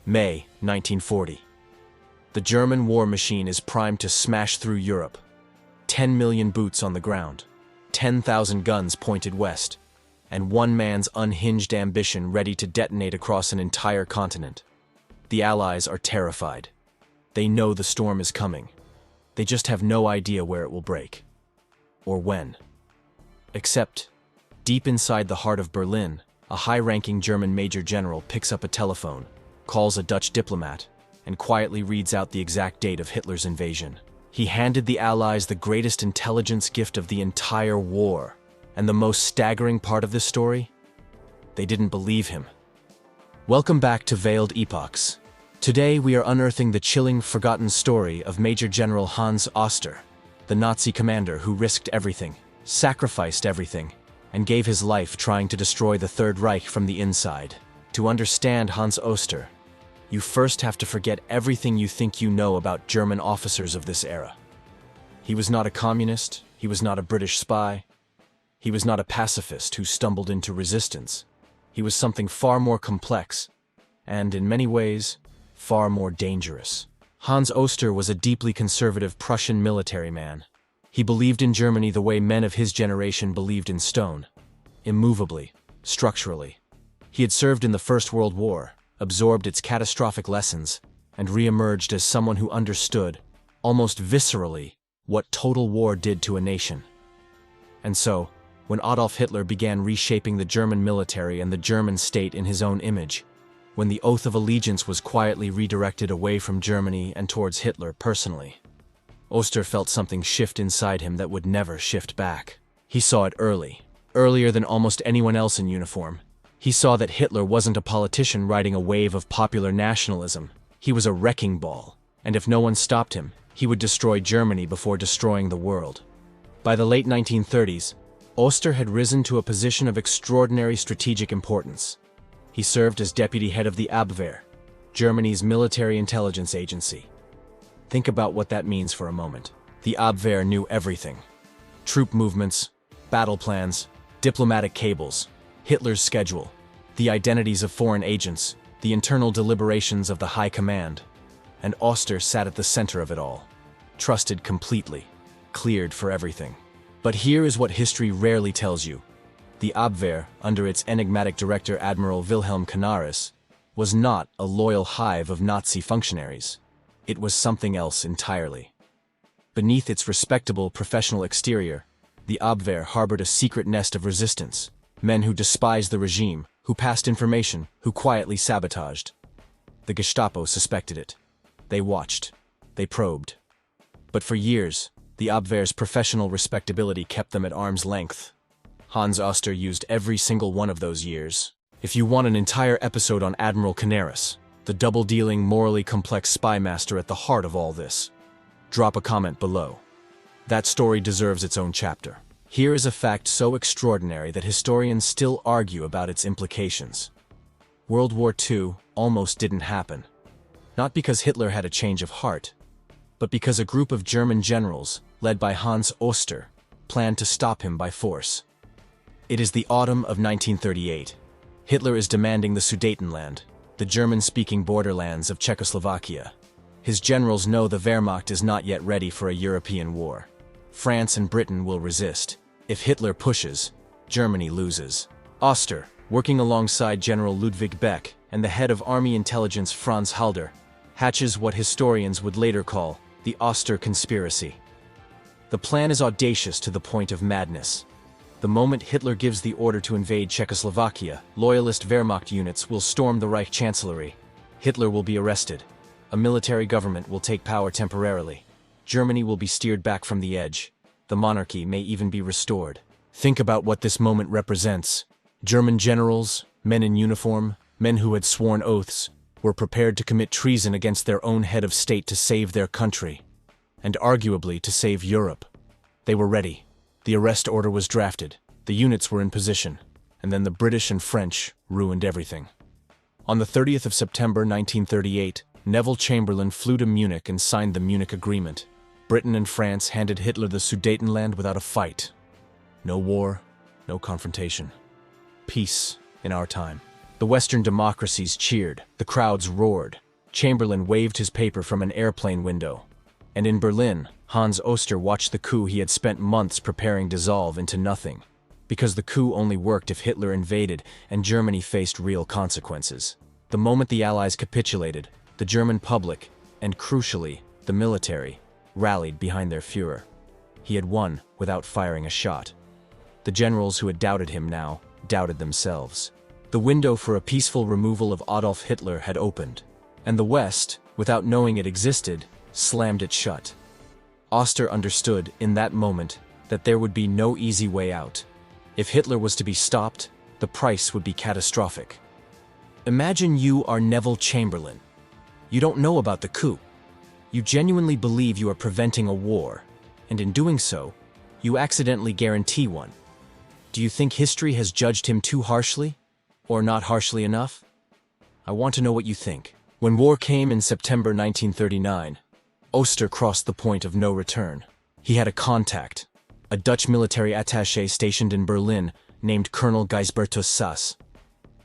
May 1940. The German war machine is primed to smash through Europe. 10 million boots on the ground, 10,000 guns pointed west, and one man's unhinged ambition ready to detonate across an entire continent. The Allies are terrified. They know the storm is coming. They just have no idea where it will break. Or when. Except, deep inside the heart of Berlin, a high-ranking German Major General picks up a telephone, calls a Dutch diplomat, and quietly reads out the exact date of Hitler's invasion. He handed the Allies the greatest intelligence gift of the entire war. And the most staggering part of this story? They didn't believe him. Welcome back to Veiled Epochs. Today we are unearthing the chilling, forgotten story of Major General Hans Oster, the Nazi commander who risked everything, sacrificed everything, and gave his life trying to destroy the Third Reich from the inside. To understand Hans Oster, you first have to forget everything you think you know about German officers of this era. He was not a communist, he was not a British spy, he was not a pacifist who stumbled into resistance. He was something far more complex, and in many ways, far more dangerous. Hans Oster was a deeply conservative Prussian military man. He believed in Germany the way men of his generation believed in stone, immovably, structurally. He had served in the First World War, absorbed its catastrophic lessons, and re-emerged as someone who understood, almost viscerally, what total war did to a nation. And so, when Adolf Hitler began reshaping the German military and the German state in his own image, when the oath of allegiance was quietly redirected away from Germany and towards Hitler personally, Oster felt something shift inside him that would never shift back. He saw it earlier than almost anyone else in uniform. He saw that Hitler wasn't a politician riding a wave of popular nationalism. He was a wrecking ball, and if no one stopped him, he would destroy Germany before destroying the world. By the late 1930s, Oster had risen to a position of extraordinary strategic importance. He served as deputy head of the Abwehr, Germany's military intelligence agency. Think about what that means for a moment. The Abwehr knew everything. Troop movements, battle plans, diplomatic cables, Hitler's schedule, the identities of foreign agents, the internal deliberations of the High Command. And Oster sat at the center of it all. Trusted completely, cleared for everything. But here is what history rarely tells you. The Abwehr, under its enigmatic director Admiral Wilhelm Canaris, was not a loyal hive of Nazi functionaries. It was something else entirely. Beneath its respectable professional exterior, the Abwehr harbored a secret nest of resistance, men who despised the regime, who passed information, who quietly sabotaged. The Gestapo suspected it. They watched. They probed. But for years, the Abwehr's professional respectability kept them at arm's length. Hans Oster used every single one of those years. If you want an entire episode on Admiral Canaris, the double-dealing, morally complex spy master at the heart of all this, drop a comment below. That story deserves its own chapter. Here is a fact so extraordinary that historians still argue about its implications. World War II almost didn't happen. Not because Hitler had a change of heart, but because a group of German generals, led by Hans Oster, planned to stop him by force. It is the autumn of 1938. Hitler is demanding the Sudetenland, the German-speaking borderlands of Czechoslovakia. His generals know the Wehrmacht is not yet ready for a European war. France and Britain will resist. If Hitler pushes, Germany loses. Oster, working alongside General Ludwig Beck and the head of Army Intelligence Franz Halder, hatches what historians would later call the Oster Conspiracy. The plan is audacious to the point of madness. The moment Hitler gives the order to invade Czechoslovakia, loyalist Wehrmacht units will storm the Reich Chancellery. Hitler will be arrested. A military government will take power temporarily. Germany will be steered back from the edge. The monarchy may even be restored. Think about what this moment represents. German generals, men in uniform, men who had sworn oaths, were prepared to commit treason against their own head of state to save their country, and arguably to save Europe. They were ready. The arrest order was drafted, the units were in position, and then the British and French ruined everything. On the 30th of September 1938, Neville Chamberlain flew to Munich and signed the Munich Agreement. Britain and France handed Hitler the Sudetenland without a fight. No war, no confrontation. Peace in our time. The Western democracies cheered, the crowds roared. Chamberlain waved his paper from an airplane window. And in Berlin, Hans Oster watched the coup he had spent months preparing dissolve into nothing. Because the coup only worked if Hitler invaded and Germany faced real consequences. The moment the Allies capitulated, the German public, and crucially, the military, rallied behind their Führer. He had won without firing a shot. The generals who had doubted him now doubted themselves. The window for a peaceful removal of Adolf Hitler had opened, and the West, without knowing it existed, slammed it shut. Oster understood in that moment that there would be no easy way out. If Hitler was to be stopped, the price would be catastrophic. Imagine you are Neville Chamberlain. You don't know about the coup. You genuinely believe you are preventing a war, and in doing so, you accidentally guarantee one. Do you think history has judged him too harshly? Or not harshly enough? I want to know what you think. When war came in September 1939, Oster crossed the point of no return. He had a contact, a Dutch military attaché stationed in Berlin named Colonel Gijsbertus Sass.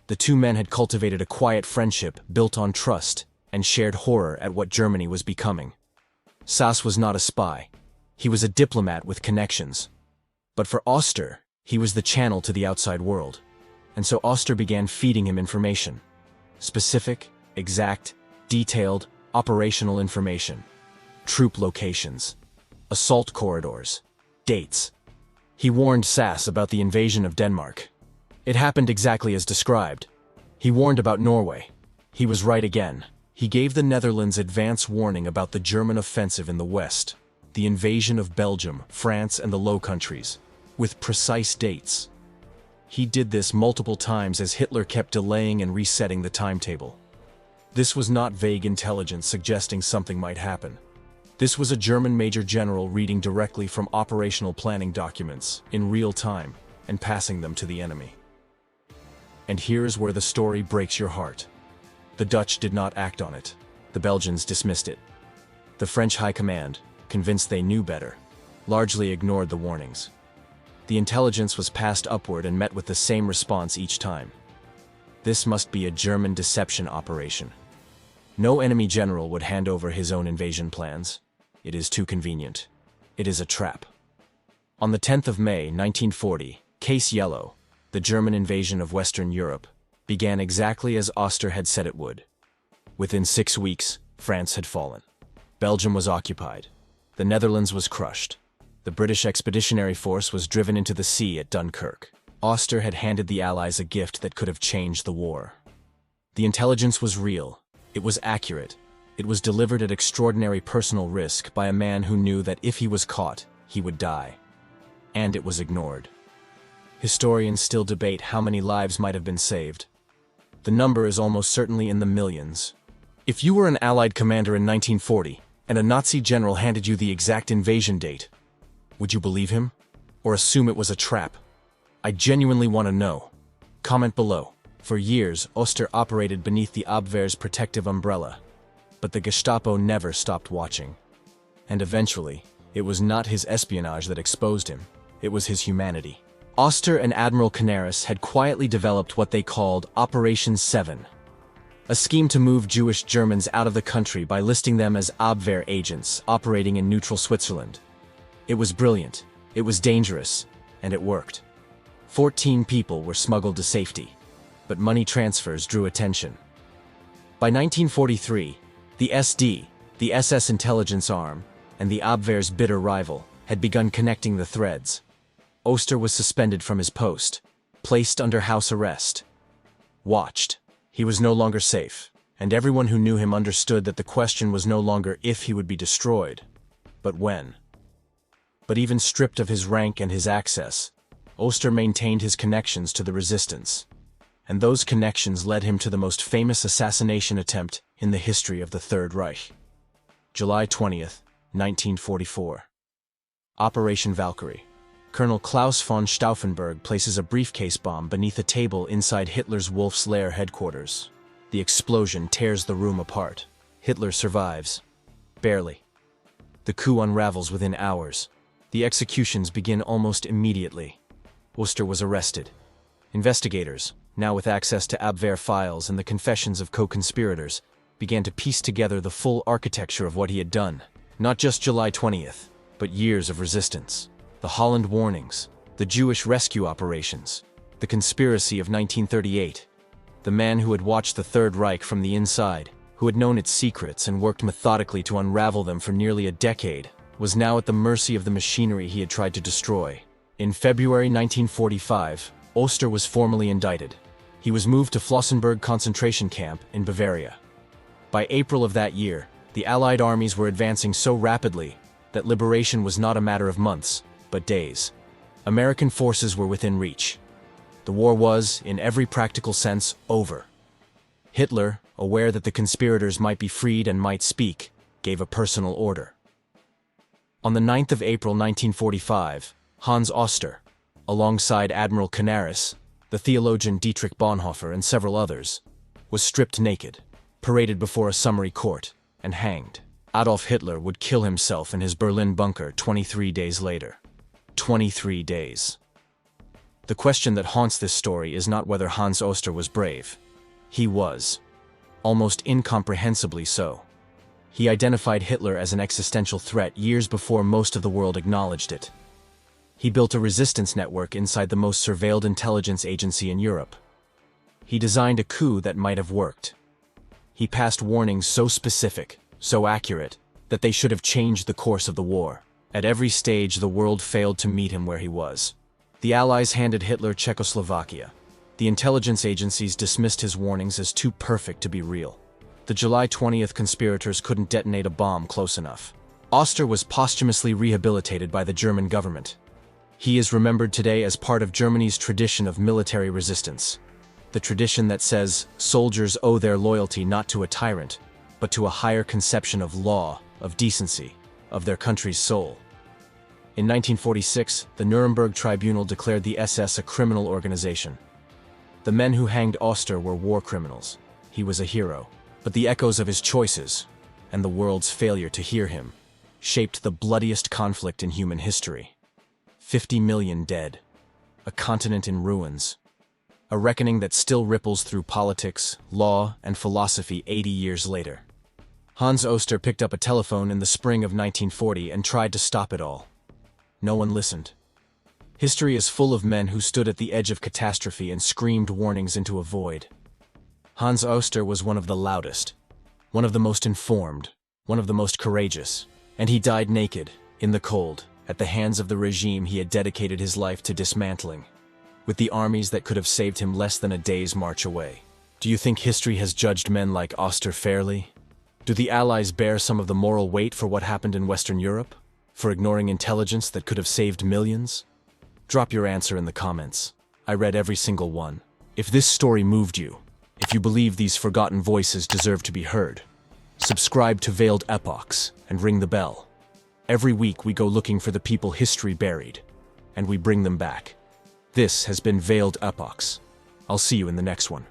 The two men had cultivated a quiet friendship built on trust and shared horror at what Germany was becoming. Sass was not a spy. He was a diplomat with connections. But for Oster, he was the channel to the outside world. And so Oster began feeding him information. Specific, exact, detailed, operational information. Troop locations. Assault corridors. Dates. He warned Sass about the invasion of Denmark. It happened exactly as described. He warned about Norway. He was right again. He gave the Netherlands advance warning about the German offensive in the west, the invasion of Belgium, France, and the Low Countries, with precise dates. He did this multiple times as Hitler kept delaying and resetting the timetable. This was not vague intelligence suggesting something might happen. This was a German Major General reading directly from operational planning documents in real time and passing them to the enemy. And here's where the story breaks your heart. The Dutch did not act on it. The Belgians dismissed it. The French High Command, convinced they knew better, largely ignored the warnings. The intelligence was passed upward and met with the same response each time. This must be a German deception operation. No enemy general would hand over his own invasion plans. It is too convenient. It is a trap. On the 10th of May, 1940, Case Yellow, the German invasion of Western Europe, began exactly as Oster had said it would. Within 6 weeks, France had fallen. Belgium was occupied. The Netherlands was crushed. The British Expeditionary Force was driven into the sea at Dunkirk. Oster had handed the Allies a gift that could have changed the war. The intelligence was real. It was accurate. It was delivered at extraordinary personal risk by a man who knew that if he was caught, he would die. And it was ignored. Historians still debate how many lives might have been saved. The number is almost certainly in the millions. If you were an Allied commander in 1940, and a Nazi general handed you the exact invasion date, would you believe him? Or assume it was a trap? I genuinely want to know. Comment below. For years, Oster operated beneath the Abwehr's protective umbrella. But the Gestapo never stopped watching. And eventually, it was not his espionage that exposed him. It was his humanity. Oster and Admiral Canaris had quietly developed what they called Operation 7. A scheme to move Jewish Germans out of the country by listing them as Abwehr agents operating in neutral Switzerland. It was brilliant, it was dangerous, and it worked. 14 people were smuggled to safety, but money transfers drew attention. By 1943, the SD, the SS intelligence arm, and the Abwehr's bitter rival had begun connecting the threads. Oster was suspended from his post, placed under house arrest. Watched. He was no longer safe, and everyone who knew him understood that the question was no longer if he would be destroyed, but when. But even stripped of his rank and his access, Oster maintained his connections to the resistance, and those connections led him to the most famous assassination attempt in the history of the Third Reich. July 20th, 1944. Operation Valkyrie. Colonel Klaus von Stauffenberg places a briefcase bomb beneath a table inside Hitler's Wolf's Lair headquarters. The explosion tears the room apart. Hitler survives. Barely. The coup unravels within hours. The executions begin almost immediately. Oster was arrested. Investigators, now with access to Abwehr files and the confessions of co-conspirators, began to piece together the full architecture of what he had done. Not just July 20th, but years of resistance. The Holland warnings, the Jewish rescue operations, the conspiracy of 1938. The man who had watched the Third Reich from the inside, who had known its secrets and worked methodically to unravel them for nearly a decade, was now at the mercy of the machinery he had tried to destroy. In February 1945, Oster was formally indicted. He was moved to Flossenbürg concentration camp in Bavaria. By April of that year, the Allied armies were advancing so rapidly that liberation was not a matter of months, but days. American forces were within reach. The war was, in every practical sense, over. Hitler, aware that the conspirators might be freed and might speak, gave a personal order. On the 9th of April 1945, Hans Oster, alongside Admiral Canaris, the theologian Dietrich Bonhoeffer and several others, was stripped naked, paraded before a summary court, and hanged. Adolf Hitler would kill himself in his Berlin bunker 23 days later. 23 days. The question that haunts this story is not whether Hans Oster was brave. He was. Almost incomprehensibly so. He identified Hitler as an existential threat years before most of the world acknowledged it. He built a resistance network inside the most surveilled intelligence agency in Europe. He designed a coup that might have worked. He passed warnings so specific, so accurate, that they should have changed the course of the war. At every stage, the world failed to meet him where he was. The Allies handed Hitler Czechoslovakia. The intelligence agencies dismissed his warnings as too perfect to be real. The July 20th conspirators couldn't detonate a bomb close enough. Oster was posthumously rehabilitated by the German government. He is remembered today as part of Germany's tradition of military resistance. The tradition that says soldiers owe their loyalty not to a tyrant, but to a higher conception of law, of decency, of their country's soul. In 1946, the Nuremberg Tribunal declared the SS a criminal organization. The men who hanged Oster were war criminals. He was a hero. But the echoes of his choices, and the world's failure to hear him, shaped the bloodiest conflict in human history. 50 million dead. A continent in ruins. A reckoning that still ripples through politics, law, and philosophy 80 years later. Hans Oster picked up a telephone in the spring of 1940 and tried to stop it all. No one listened. History is full of men who stood at the edge of catastrophe and screamed warnings into a void. Hans Oster was one of the loudest, one of the most informed, one of the most courageous, and he died naked, in the cold, at the hands of the regime he had dedicated his life to dismantling, with the armies that could have saved him less than a day's march away. Do you think history has judged men like Oster fairly? Do the Allies bear some of the moral weight for what happened in Western Europe? For ignoring intelligence that could have saved millions? Drop your answer in the comments. I read every single one. If this story moved you, if you believe these forgotten voices deserve to be heard, subscribe to Veiled Epochs and ring the bell. Every week we go looking for the people history buried, and we bring them back. This has been Veiled Epochs. I'll see you in the next one.